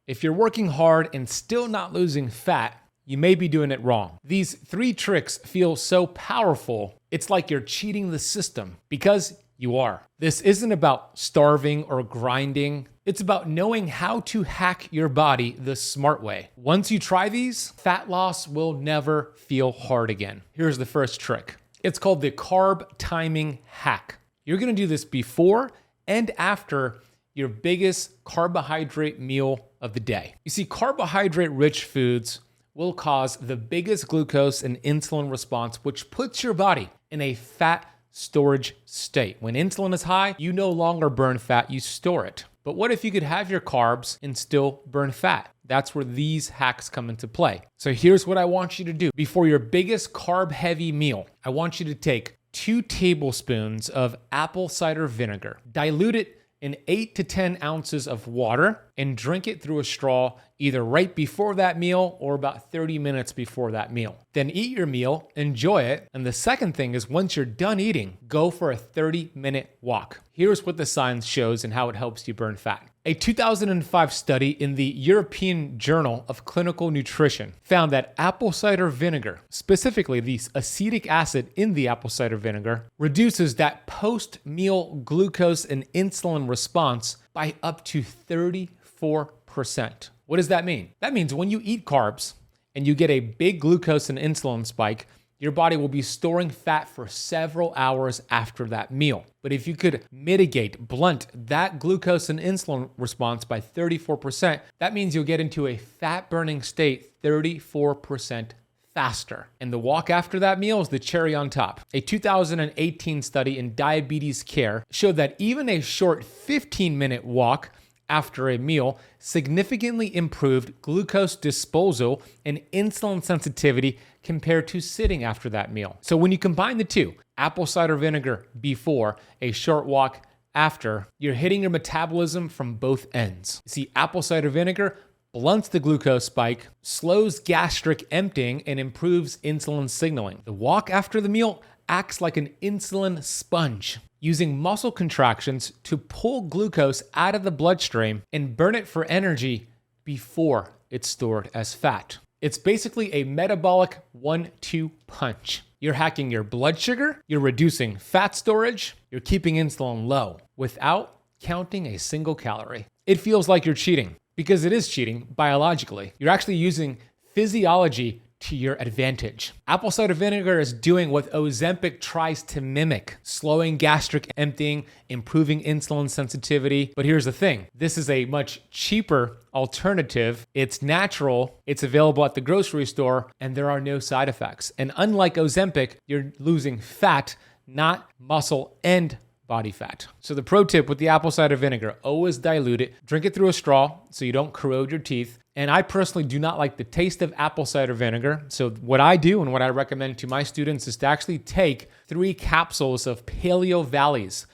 If you're working hard and still not losing fat, you may be doing it wrong. These 3 tricks feel so powerful, it's like you're cheating the system, because you are. This isn't about starving or grinding. It's about knowing how to hack your body the smart way. Once you try these, fat loss will never feel hard again. Here's the first trick. It's called the carb timing hack. You're gonna do this before and after your biggest carbohydrate meal of the day. You see, carbohydrate-rich foods will cause the biggest glucose and insulin response, which puts your body in a fat storage state. When insulin is high, you no longer burn fat, you store it. But what if you could have your carbs and still burn fat? That's where these hacks come into play. So here's what I want you to do. Before your biggest carb-heavy meal, I want you to take 2 tablespoons of apple cider vinegar, dilute it in 8 to 10 ounces of water, and drink it through a straw either right before that meal or about 30 minutes before that meal. Then eat your meal, enjoy it, and the second thing is once you're done eating, go for a 30-minute walk. Here's what the science shows and how it helps you burn fat. A 2005 study in the European Journal of Clinical Nutrition found that apple cider vinegar, specifically the acetic acid in the apple cider vinegar, reduces that post-meal glucose and insulin response by up to 34%. What does that mean? That means when you eat carbs and you get a big glucose and insulin spike, your body will be storing fat for several hours after that meal. But if you could blunt that glucose and insulin response by 34%, that means you'll get into a fat burning state 34% faster. And the walk after that meal is the cherry on top. A 2018 study in diabetes care showed that even a short 15-minute walk after a meal significantly improved glucose disposal and insulin sensitivity compared to sitting after that meal. So when you combine the two, apple cider vinegar before, a short walk after, you're hitting your metabolism from both ends. See, apple cider vinegar blunts the glucose spike, slows gastric emptying, and improves insulin signaling. The walk after the meal acts like an insulin sponge, using muscle contractions to pull glucose out of the bloodstream and burn it for energy before it's stored as fat. It's basically a metabolic 1-2 punch. You're hacking your blood sugar, you're reducing fat storage, you're keeping insulin low without counting a single calorie. It feels like you're cheating because it is cheating biologically. You're actually using physiology to your advantage. Apple cider vinegar is doing what Ozempic tries to mimic, slowing gastric emptying, improving insulin sensitivity. But here's the thing, this is a much cheaper alternative. It's natural, it's available at the grocery store, and there are no side effects. And unlike Ozempic, you're losing fat, not muscle and body fat. So the pro tip with the apple cider vinegar, always dilute it, drink it through a straw so you don't corrode your teeth. And I personally do not like the taste of apple cider vinegar. So what I do and what I recommend to my students is to actually take 3 capsules of Paleo Valley's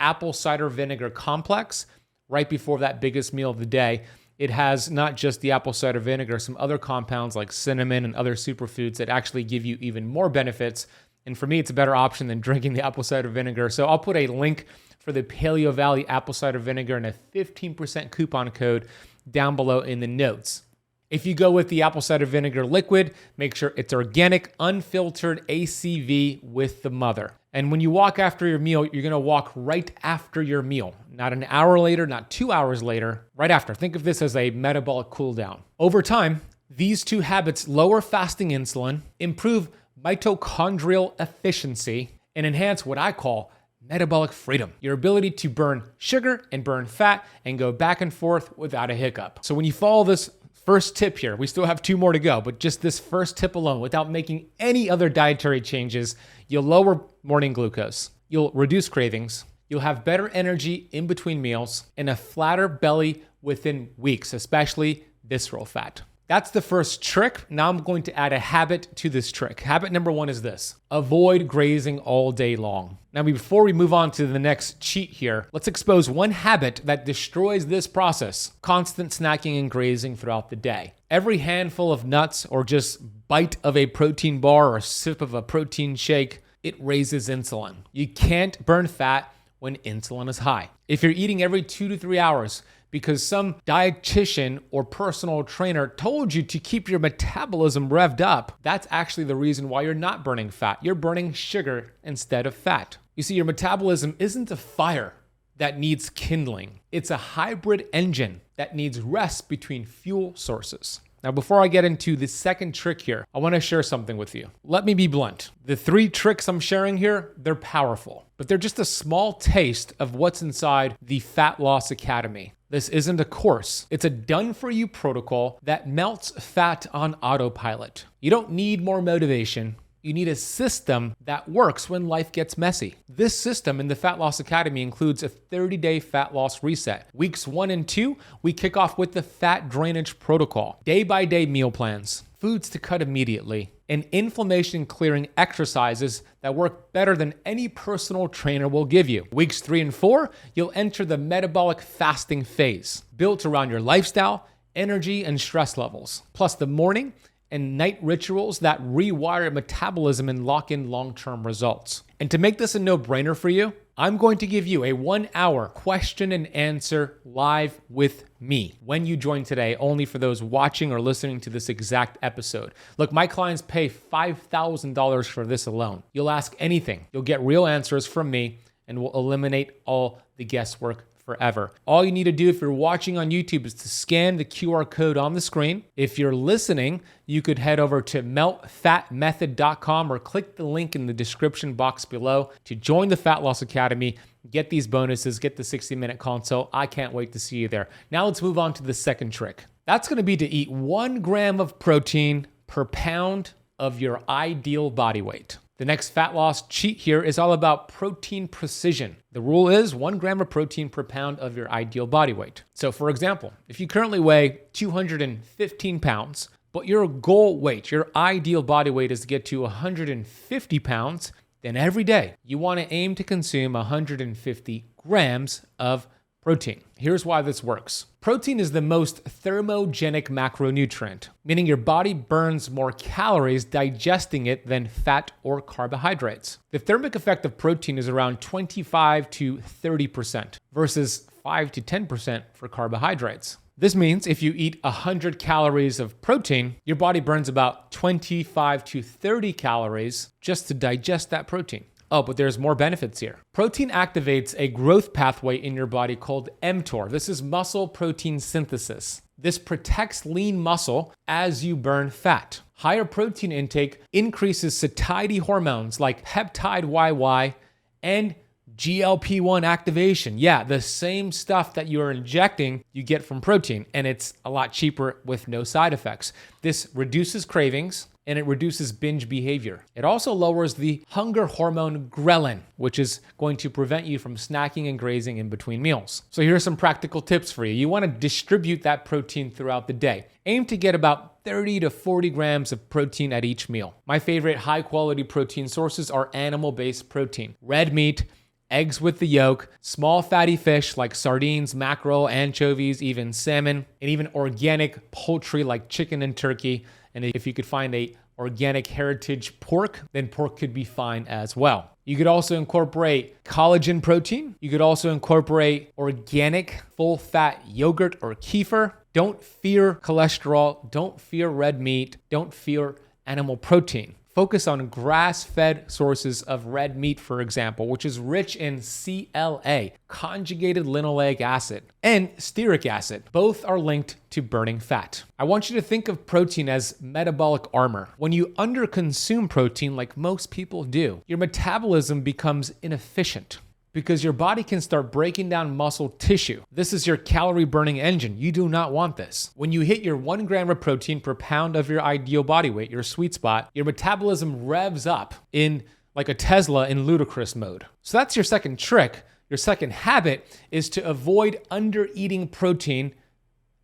apple cider vinegar complex right before that biggest meal of the day. It has not just the apple cider vinegar, some other compounds like cinnamon and other superfoods that actually give you even more benefits. And for me, it's a better option than drinking the apple cider vinegar. So I'll put a link for the Paleo Valley apple cider vinegar and a 15% coupon code down below in the notes. If you go with the apple cider vinegar liquid, make sure it's organic, unfiltered ACV with the mother. And when you walk after your meal, you're gonna walk right after your meal. Not an hour later, not 2 hours later, right after. Think of this as a metabolic cool down. Over time, these 2 habits lower fasting insulin, improve mitochondrial efficiency, and enhance what I call metabolic freedom, your ability to burn sugar and burn fat and go back and forth without a hiccup. So when you follow this first tip here, we still have 2 more to go, but just this first tip alone, without making any other dietary changes, you'll lower morning glucose, you'll reduce cravings, you'll have better energy in between meals, and a flatter belly within weeks, especially visceral fat. That's the first trick. Now I'm going to add a habit to this trick. Habit number 1 is this: avoid grazing all day long. Now, before we move on to the next cheat here, let's expose one habit that destroys this process: constant snacking and grazing throughout the day. Every handful of nuts or just bite of a protein bar or sip of a protein shake, it raises insulin. You can't burn fat when insulin is high. If you're eating every 2 to 3 hours, because some dietitian or personal trainer told you to keep your metabolism revved up. That's actually the reason why you're not burning fat. You're burning sugar instead of fat. You see, your metabolism isn't a fire that needs kindling. It's a hybrid engine that needs rest between fuel sources. Now, before I get into the second trick here, I want to share something with you. Let me be blunt. The 3 tricks I'm sharing here, they're powerful, but they're just a small taste of what's inside the Fat Loss Academy. This isn't a course. It's a done-for-you protocol that melts fat on autopilot. You don't need more motivation. You need a system that works when life gets messy. This system in the Fat Loss Academy includes a 30-day fat loss reset. Weeks 1 and 2, we kick off with the fat drainage protocol, day-by-day meal plans, foods to cut immediately, and inflammation-clearing exercises that work better than any personal trainer will give you. Weeks 3 and 4, you'll enter the metabolic fasting phase, built around your lifestyle, energy, and stress levels, plus the morning and night rituals that rewire metabolism and lock in long-term results. And to make this a no-brainer for you, I'm going to give you a 1-hour question and answer live with me when you join today, only for those watching or listening to this exact episode. Look, my clients pay $5,000 for this alone. You'll ask anything. You'll get real answers from me, and we'll eliminate all the guesswork forever. All you need to do if you're watching on YouTube is to scan the QR code on the screen. If you're listening, you could head over to meltfatmethod.com or click the link in the description box below to join the Fat Loss Academy, get these bonuses, get the 60-minute consult. I can't wait to see you there. Now let's move on to the second trick. That's going to be to eat 1 gram of protein per pound of your ideal body weight. The next fat loss cheat here is all about protein precision. The rule is 1 gram of protein per pound of your ideal body weight. So for example, if you currently weigh 215 pounds, but your goal weight, your ideal body weight is to get to 150 pounds, then every day you want to aim to consume 150 grams of protein. Here's why this works. Protein is the most thermogenic macronutrient, meaning your body burns more calories digesting it than fat or carbohydrates. The thermic effect of protein is around 25 to 30% versus 5 to 10% for carbohydrates. This means if you eat 100 calories of protein, your body burns about 25 to 30 calories just to digest that protein. Oh, but there's more benefits here. Protein activates a growth pathway in your body called mTOR. This is muscle protein synthesis. This protects lean muscle as you burn fat. Higher protein intake increases satiety hormones like peptide YY and GLP-1 activation. Yeah, the same stuff that you're injecting, you get from protein, and it's a lot cheaper with no side effects. This reduces cravings, and it reduces binge behavior. It also lowers the hunger hormone ghrelin, which is going to prevent you from snacking and grazing in between meals. So here are some practical tips for you. You want to distribute that protein throughout the day. Aim to get about 30 to 40 grams of protein at each meal. My favorite high-quality protein sources are animal-based protein, red meat, eggs with the yolk, small fatty fish like sardines, mackerel, anchovies, even salmon, and even organic poultry like chicken and turkey. And if you could find a organic heritage pork, then pork could be fine as well. You could also incorporate collagen protein. You could also incorporate organic full-fat yogurt or kefir. Don't fear cholesterol. Don't fear red meat. Don't fear animal protein. Focus on grass-fed sources of red meat, for example, which is rich in CLA, conjugated linoleic acid, and stearic acid. Both are linked to burning fat. I want you to think of protein as metabolic armor. When you underconsume protein, like most people do, your metabolism becomes inefficient, because your body can start breaking down muscle tissue. This is your calorie burning engine. You do not want this. When you hit your 1 gram of protein per pound of your ideal body weight, your sweet spot, your metabolism revs up in like a Tesla in ludicrous mode. So that's your second trick. Your second habit is to avoid under-eating protein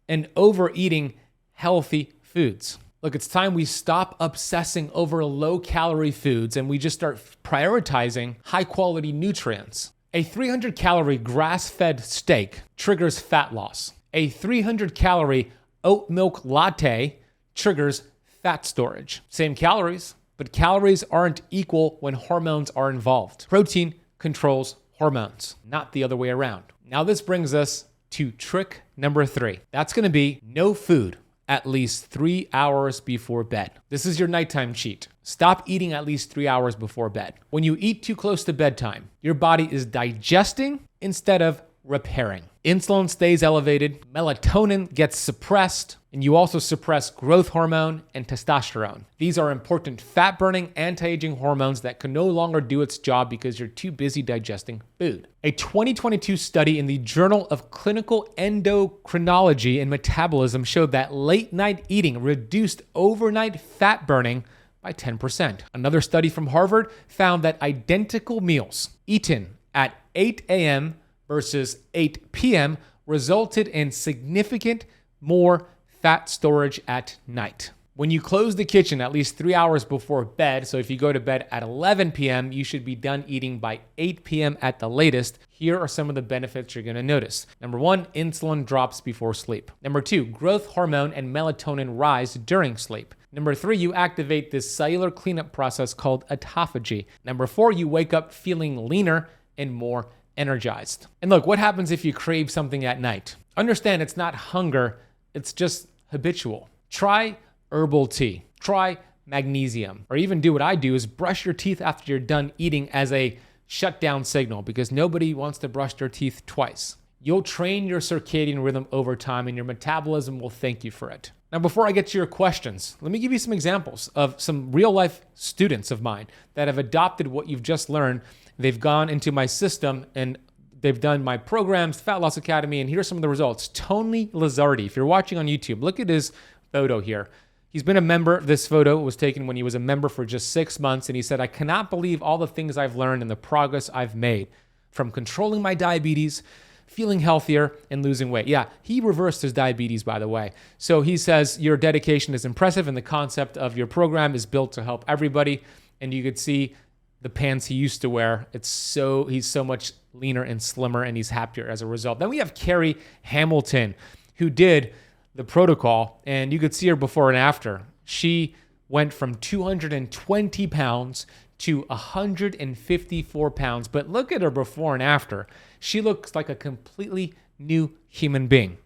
and overeating healthy foods. Look, it's time we stop obsessing over low-calorie foods and we just start prioritizing high-quality nutrients. A 300-calorie grass-fed steak triggers fat loss. A 300-calorie oat milk latte triggers fat storage. Same calories, but calories aren't equal when hormones are involved. Protein controls hormones, not the other way around. Now this brings us to trick number 3. That's going to be no food at least 3 hours before bed. This is your nighttime cheat. Stop eating at least 3 hours before bed. When you eat too close to bedtime, your body is digesting instead of repairing. Insulin stays elevated, melatonin gets suppressed, and you also suppress growth hormone and testosterone. These are important fat-burning, anti-aging hormones that can no longer do its job because you're too busy digesting food. A 2022 study in the Journal of Clinical Endocrinology and Metabolism showed that late-night eating reduced overnight fat burning by 10%. Another study from Harvard found that identical meals eaten at 8 a.m. versus 8 p.m. resulted in significant more fat storage at night. When you close the kitchen at least 3 hours before bed, so if you go to bed at 11 p.m., you should be done eating by 8 p.m. at the latest. Here are some of the benefits you're going to notice. Number 1, insulin drops before sleep. Number 2, growth hormone and melatonin rise during sleep. Number 3, you activate this cellular cleanup process called autophagy. Number 4, you wake up feeling leaner and more energized. And look, what happens if you crave something at night? Understand it's not hunger, it's just habitual. Try herbal tea, try magnesium, or even do what I do is brush your teeth after you're done eating as a shutdown signal because nobody wants to brush their teeth twice. You'll train your circadian rhythm over time and your metabolism will thank you for it. Now, before I get to your questions, let me give you some examples of some real life students of mine that have adopted what you've just learned. They've gone into my system and they've done my programs, Fat Loss Academy, and here's some of the results. Tony Lazzardi, if you're watching on YouTube, look at his photo here. He's been a member. This photo was taken when he was a member for just 6 months, and he said, I cannot believe all the things I've learned and the progress I've made from controlling my diabetes, feeling healthier, and losing weight. Yeah, he reversed his diabetes, by the way. So he says, your dedication is impressive, and the concept of your program is built to help everybody. And you could see the pants he used to wear. He's so much leaner and slimmer, and he's happier as a result. Then we have Carrie Hamilton, who did the protocol, and you could see her before and after. She went from 220 pounds to 154 pounds, but look at her before and after. She looks like a completely new human being.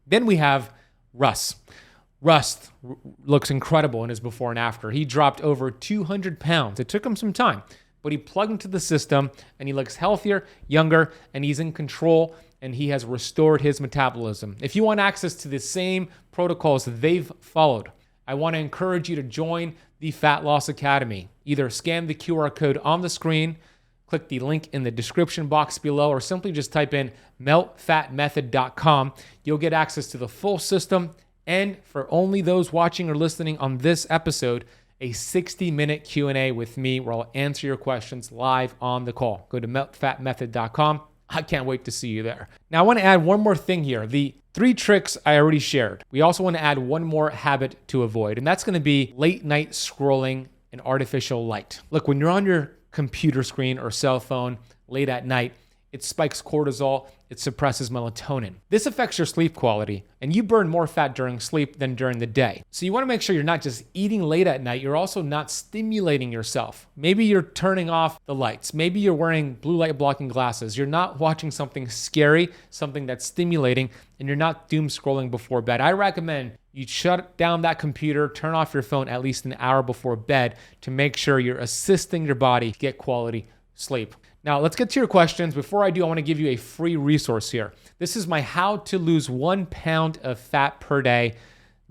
Then we have Russ. Russ looks incredible in his before and after. He dropped over 200 pounds. It took him some time, but he plugged into the system and he looks healthier, younger, and he's in control, and he has restored his metabolism. If you want access to the same protocols they've followed, I want to encourage you to join the Fat Loss Academy. Either scan the QR code on the screen, click the link in the description box below, or simply just type in meltfatmethod.com. You'll get access to the full system, and for only those watching or listening on this episode, a 60-minute Q&A with me where I'll answer your questions live on the call. Go to meltfatmethod.com. I can't wait to see you there. Now, I want to add one more thing here. The 3 tricks I already shared. We also want to add one more habit to avoid, and that's going to be late night scrolling and artificial light. Look, when you're on your computer screen or cell phone late at night, it spikes cortisol, it suppresses melatonin. This affects your sleep quality, and you burn more fat during sleep than during the day. So you want to make sure you're not just eating late at night, you're also not stimulating yourself. Maybe you're turning off the lights. Maybe you're wearing blue light blocking glasses. You're not watching something scary, something that's stimulating, and you're not doom scrolling before bed. I recommend you shut down that computer, turn off your phone at least an hour before bed to make sure you're assisting your body get quality sleep. Now, let's get to your questions. Before I do, I want to give you a free resource here. This is my How to Lose 1 Pound of Fat Per Day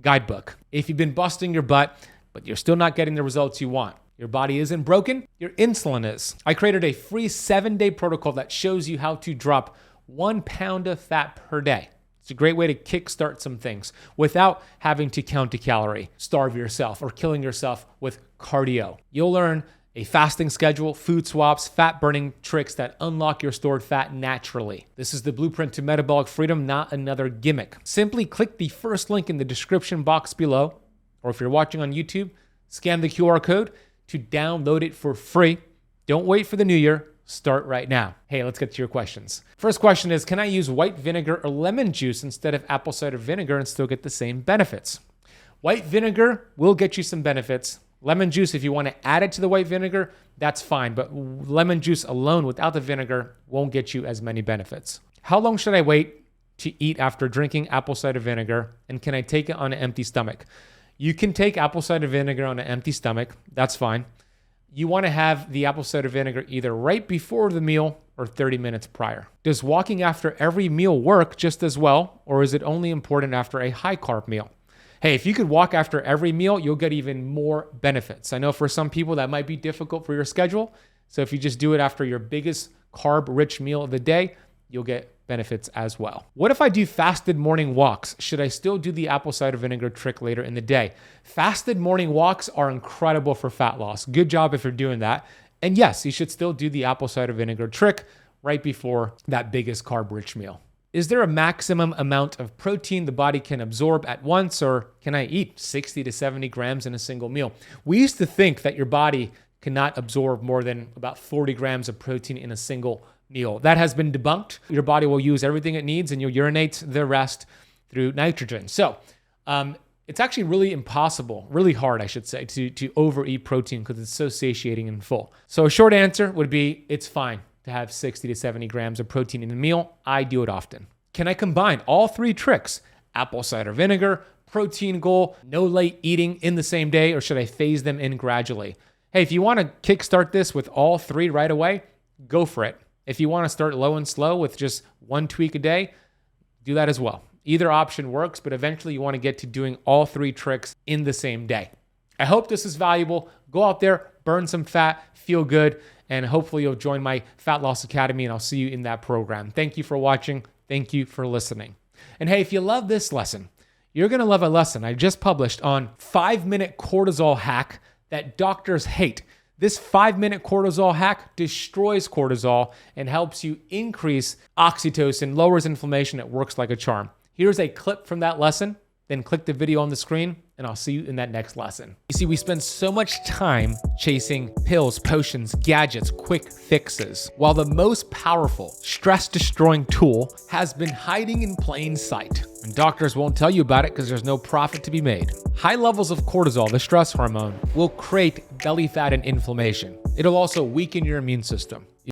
guidebook. If you've been busting your butt, but you're still not getting the results you want, your body isn't broken, your insulin is. I created a free 7-day protocol that shows you how to drop 1 pound of fat per day. It's a great way to kickstart some things without having to count a calorie, starve yourself, or killing yourself with cardio. You'll learn a fasting schedule, food swaps, fat burning tricks that unlock your stored fat naturally. This is the blueprint to metabolic freedom, not another gimmick. Simply click the first link in the description box below, or if you're watching on YouTube, scan the QR code to download it for free. Don't wait for the new year. Start right now. Hey, let's get to your questions. First question is, can I use white vinegar or lemon juice instead of apple cider vinegar and still get the same benefits? White vinegar will get you some benefits. Lemon juice, if you want to add it to the white vinegar, that's fine. But lemon juice alone without the vinegar won't get you as many benefits. How long should I wait to eat after drinking apple cider vinegar, and can I take it on an empty stomach? You can take apple cider vinegar on an empty stomach. That's fine. You want to have the apple cider vinegar either right before the meal or 30 minutes prior. Does walking after every meal work just as well, or is it only important after a high carb meal? Hey, if you could walk after every meal, you'll get even more benefits. I know for some people that might be difficult for your schedule. So if you just do it after your biggest carb-rich meal of the day, you'll get benefits as well. What if I do fasted morning walks? Should I still do the apple cider vinegar trick later in the day? Fasted morning walks are incredible for fat loss. Good job if you're doing that. And yes, you should still do the apple cider vinegar trick right before that biggest carb-rich meal. Is there a maximum amount of protein the body can absorb at once, or can I eat 60 to 70 grams in a single meal? We used to think that your body cannot absorb more than about 40 grams of protein in a single meal. That has been debunked. Your body will use everything it needs and you'll urinate the rest through nitrogen. So it's actually really impossible, really hard, I should say, to overeat protein because it's so satiating and full. So a short answer would be it's fine to have 60 to 70 grams of protein in a meal. I do it often. Can I combine all three tricks, apple cider vinegar, protein goal, no late eating in the same day, or should I phase them in gradually? Hey, if you want to kickstart this with all three right away, go for it. If you want to start low and slow with just one tweak a day, do that as well. Either option works, but eventually you want to get to doing all three tricks in the same day. I hope this is valuable. Go out there, burn some fat, feel good, and hopefully you'll join my Fat Loss Academy and I'll see you in that program. Thank you for watching. Thank you for listening. And hey, if you love this lesson, you're going to love a lesson I just published on 5-minute cortisol hack that doctors hate. This 5-minute cortisol hack destroys cortisol and helps you increase oxytocin, lowers inflammation. It works like a charm. Here's a clip from that lesson. Then click the video on the screen and I'll see you in that next lesson. You see, we spend so much time chasing pills, potions, gadgets, quick fixes, while the most powerful stress-destroying tool has been hiding in plain sight. And doctors won't tell you about it because there's no profit to be made. High levels of cortisol, the stress hormone, will create belly fat and inflammation. It'll also weaken your immune system.